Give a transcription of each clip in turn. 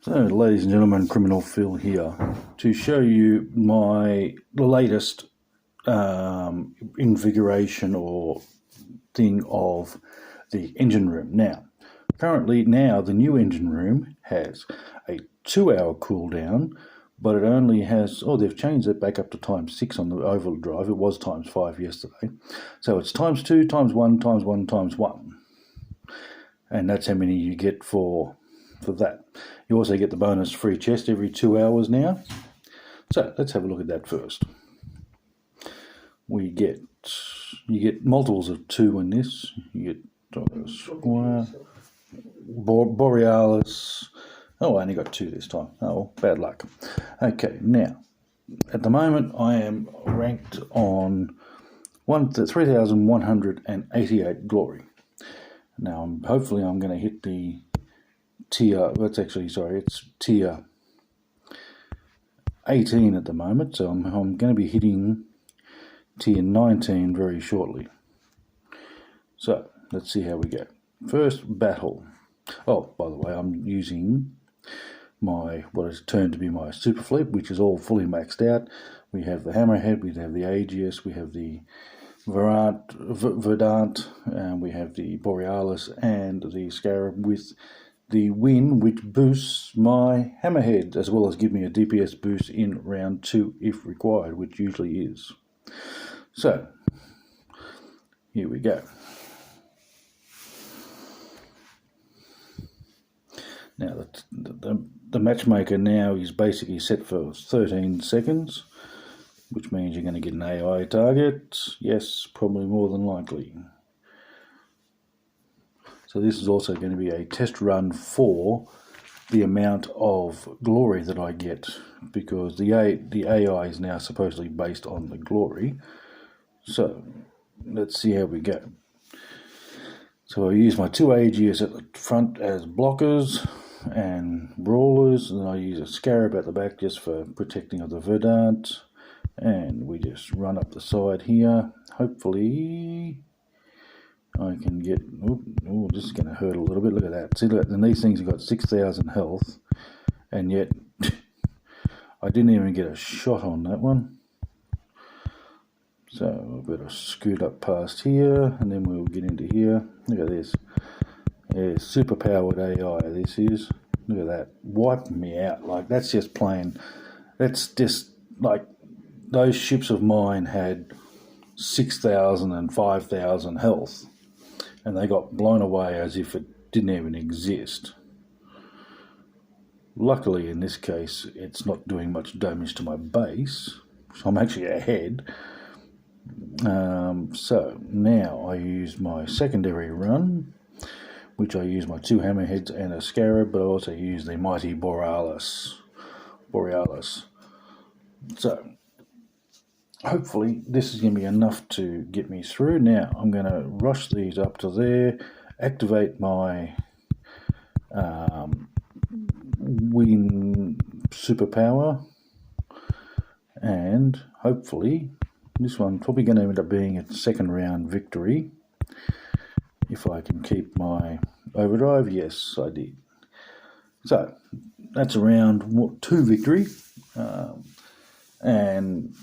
So, ladies and gentlemen, Criminal Phil here to show you the latest invigoration or thing of the engine room. Currently the new engine room has a 2-hour cooldown, but it only has, they've changed it back up to ×6 on the overdrive. It was ×5 yesterday. So it's ×2, ×1, ×1, ×1. And that's how many you get for that. You also get the bonus free chest every 2 hours now. So let's have a look at that first. You get multiples of 2 in this. You get Squire, Borealis. Oh, I only got 2 this time. Oh, bad luck. Okay, now at the moment I am ranked on 3,188 glory. Now hopefully I'm going to hit the tier, it's tier 18 at the moment, so I'm going to be hitting tier 19 very shortly. So let's see how we go. First battle. Oh, by the way, I'm using what has turned to be my super fleet, which is all fully maxed out. We have the Hammerhead, we have the Aegis, we have the Verdant, and we have the Borealis and the Scarab with the Win, which boosts my Hammerhead, as well as give me a DPS boost in round 2 if required, which usually is. So, here we go. Now, the matchmaker now is basically set for 13 seconds, which means you're going to get an AI target. Yes, probably more than likely. So this is also going to be a test run for the amount of glory that I get, because the AI is now supposedly based on the glory. So let's see how we go. So I use my 2 Aegis at the front as blockers and brawlers, and I use a Scarab at the back just for protecting of the Verdant. And we just run up the side here. Hopefully I can get... Oh, this is going to hurt a little bit. Look at that. See, look, and these things have got 6,000 health, and yet I didn't even get a shot on that one. So I better scoot up past here, and then we'll get into here. Look at this. Yeah, super powered AI this is. Look at that. Wipe me out. Like, that's just plain... That's just like... Those ships of mine had 6,000 and 5,000 health, and they got blown away as if it didn't even exist. Luckily, in this case, it's not doing much damage to my base, so I'm actually ahead. So now I use my secondary run, which I use my 2 Hammerheads and a Scarab, but I also use the mighty Borealis. So hopefully this is going to be enough to get me through. Now I'm going to rush these up to there, activate my Win superpower, and hopefully this one's probably going to end up being a second round victory if I can keep my overdrive. Yes, I did. So that's a round 2 victory, and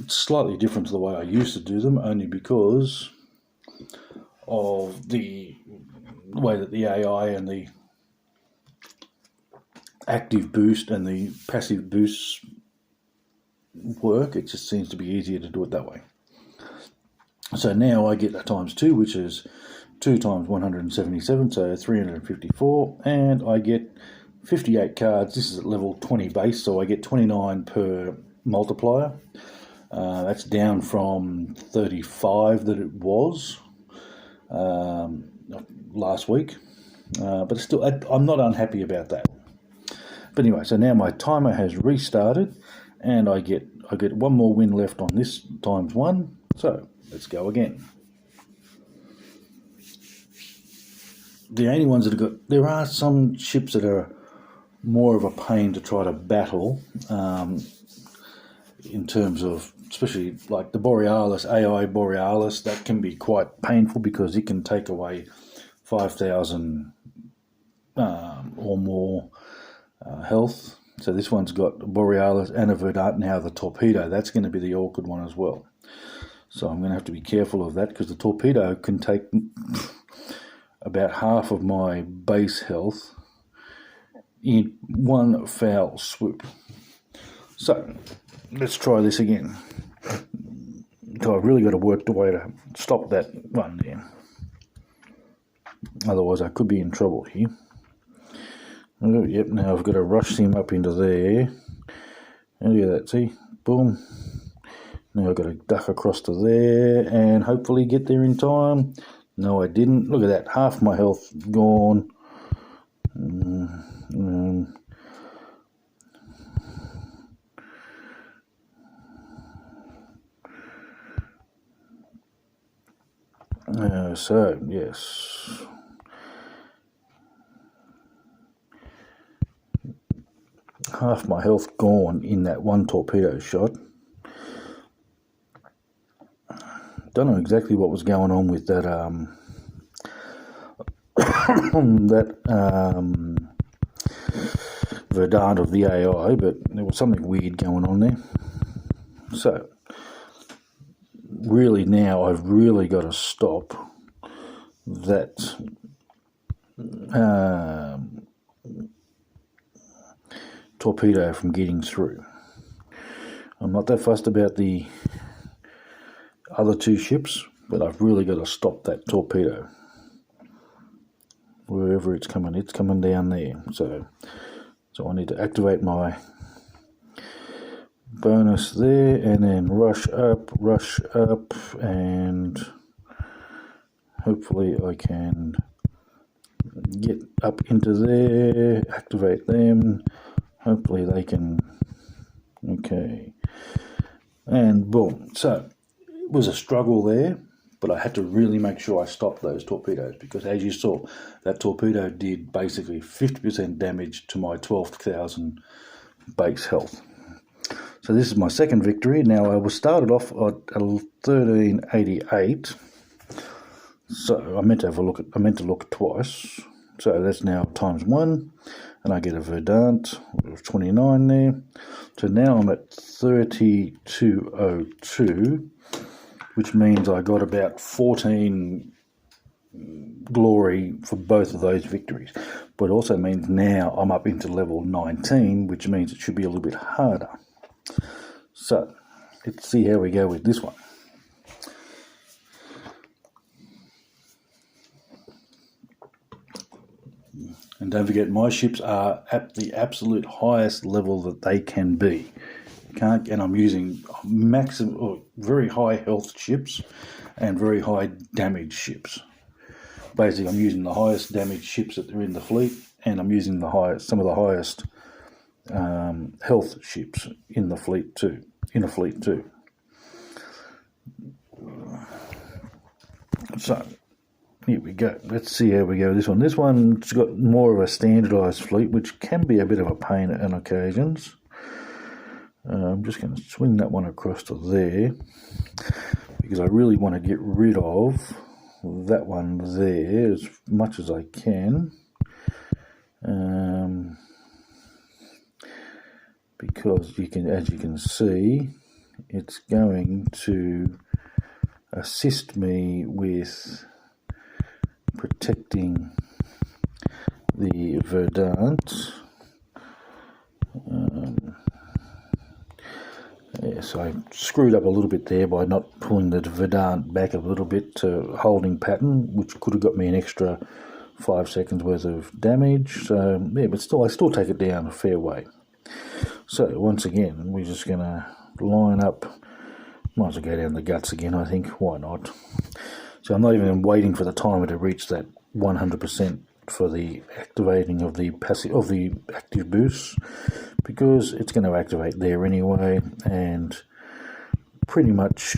it's slightly different to the way I used to do them, only because of the way that the AI and the active boost and the passive boosts work. It just seems to be easier to do it that way. So now I get a ×2, which is 2 × 177, so 354, and I get 58 cards. This is at level 20 base, so I get 29 per multiplier. That's down from 35 that it was last week, but still, I'm not unhappy about that. But anyway, so now my timer has restarted, and I get 1 more win left on this ×1. So let's go again. The only ones that have got, there are some ships that are more of a pain to try to battle, in terms of, especially like the Borealis, AI Borealis, that can be quite painful because it can take away 5,000 or more health. So this one's got a Borealis and a Verdant. Now the torpedo, that's going to be the awkward one as well. So I'm going to have to be careful of that, because the torpedo can take about half of my base health in one foul swoop. So let's try this again. So I've really got to work the way to stop that one there. Otherwise I could be in trouble here. Oh, yep, now I've got to rush him up into there. And look at that, see? Boom. Now I've got to duck across to there and hopefully get there in time. No, I didn't. Look at that, half my health gone. So, yes. Half my health gone in that one torpedo shot. Don't know exactly what was going on with that Verdant of the AI, but there was something weird going on there. So really now I've really got to stop that torpedo from getting through. I'm not that fussed about the other two ships, but I've really got to stop that torpedo. Wherever it's coming down there. So I need to activate my bonus there and then rush up, and hopefully I can get up into there, activate them. Hopefully they can, okay, and boom. So it was a struggle there, but I had to really make sure I stopped those torpedoes, because as you saw, that torpedo did basically 50% damage to my 12,000 base health. So this is my second victory. Now I was started off at 1388. So I meant to look twice. So that's now times 1, and I get a Verdant of 29 there. So now I'm at 3202, which means I got about 14 glory for both of those victories. But it also means now I'm up into level 19, which means it should be a little bit harder. So let's see how we go with this one. And don't forget, my ships are at the absolute highest level that they can be. And I'm using maximum or very high health ships and very high damage ships. Basically, I'm using the highest damage ships that are in the fleet, and I'm using some of the highest health ships in the fleet too. So here we go. Let's see how we go with this one. This one's got more of a standardised fleet, which can be a bit of a pain on occasions. I'm just going to swing that one across to there, because I really want to get rid of that one there as much as I can. Because as you can see, it's going to assist me with protecting the Verdant. So I screwed up a little bit there by not pulling the Verdant back a little bit to holding pattern, which could have got me an extra 5 seconds worth of damage. So yeah, but still, I still take it down a fair way. So once again, we're just going to line up. Might as well go down the guts again, I think. Why not? So I'm not even waiting for the timer to reach that 100% for the activating of the active boost, because it's going to activate there anyway, and pretty much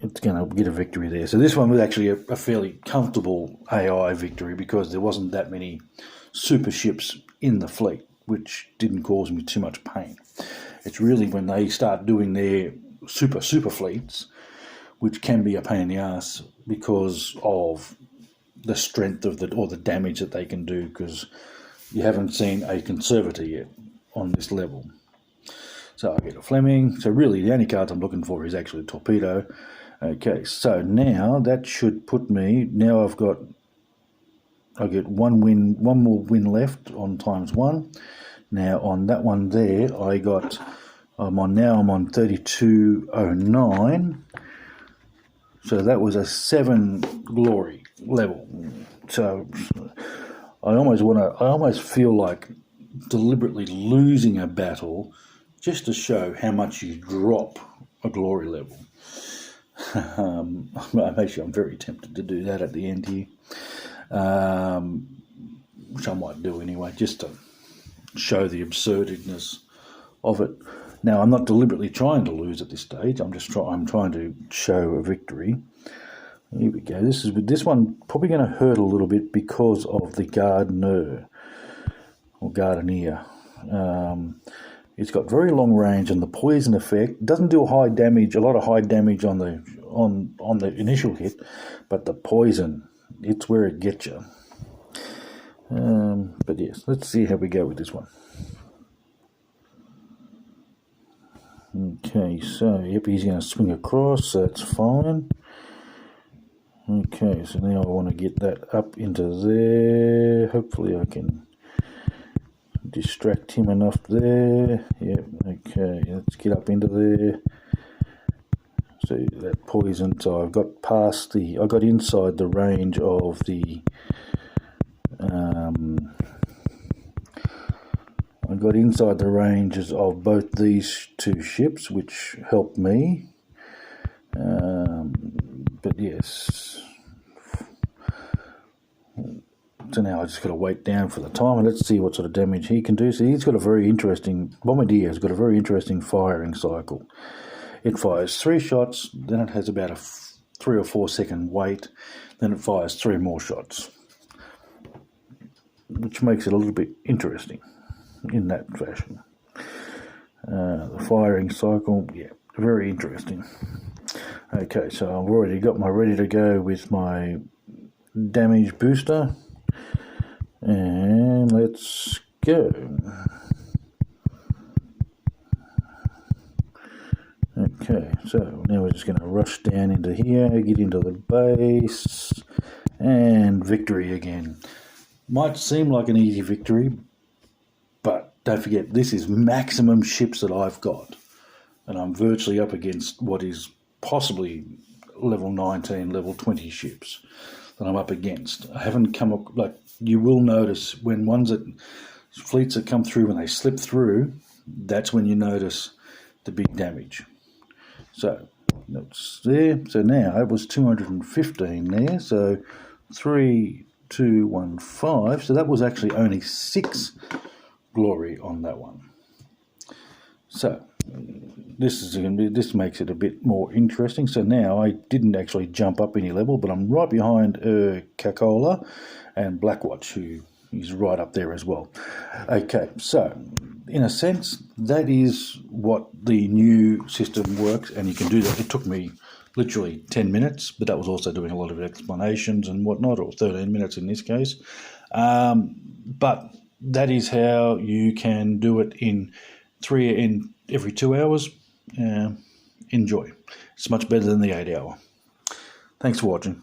it's going to get a victory there. So this one was actually a fairly comfortable AI victory, because there wasn't that many super ships in the fleet, which didn't cause me too much pain. It's really when they start doing their super fleets, which can be a pain in the ass because of the strength of or the damage that they can do, because you haven't seen a conservator yet on this level. So I get a Fleming. So really the only cards I'm looking for is actually a Torpedo. Okay, so now that should put me, now I get one more win left on ×1. Now on that one there, I'm on 3209. So that was a 7 glory level. So I almost feel like deliberately losing a battle just to show how much you drop a glory level. I'm very tempted to do that at the end here, which I might do anyway, just to show the absurdness of it. Now, I'm not deliberately trying to lose at this stage. I'm trying to show a victory. Here we go. This one probably going to hurt a little bit because of the Gardener or Gardener. It's got very long range, and the poison effect doesn't do a lot of high damage on the initial hit, but the poison, it's where it gets you. But yes, let's see how we go with this one. Okay, so yep, he's going to swing across, so that's fine. Okay, so now I want to get that up into there. Hopefully I can distract him enough there. Yep, okay, let's get up into there. So that poison, so I got inside the range of the I got inside the ranges of both these two ships, which helped me. But yes, so now I just got to wait down for the time, and let's see what sort of damage he can do. So he's got a very interesting, Bombardier has got a very interesting firing cycle. It fires 3 shots, then it has about a 3 or 4 second wait, then it fires 3 more shots, which makes it a little bit interesting in that fashion. The firing cycle, yeah, very interesting. Okay, so I've already got ready to go with my damage booster, and let's go. Okay, so now we're just going to rush down into here, get into the base, and victory again. Might seem like an easy victory, but don't forget, this is maximum ships that I've got, and I'm virtually up against what is possibly level 19, level 20 ships that I'm up against. I haven't come up, like you will notice when fleets that come through, when they slip through, that's when you notice the big damage. So that's there. So now it was 215 there. So 3, 2, 1, 5. So that was actually only 6 glory on that one. So this makes it a bit more interesting. So now I didn't actually jump up any level, but I'm right behind Cacola and Blackwatch, who is right up there as well. Okay, so in a sense, that is what the new system works, and you can do that. It took me literally 10 minutes, but that was also doing a lot of explanations and whatnot, or 13 minutes in this case. But that is how you can do it in every 2 hours. Enjoy. It's much better than the 8 hour. Thanks for watching.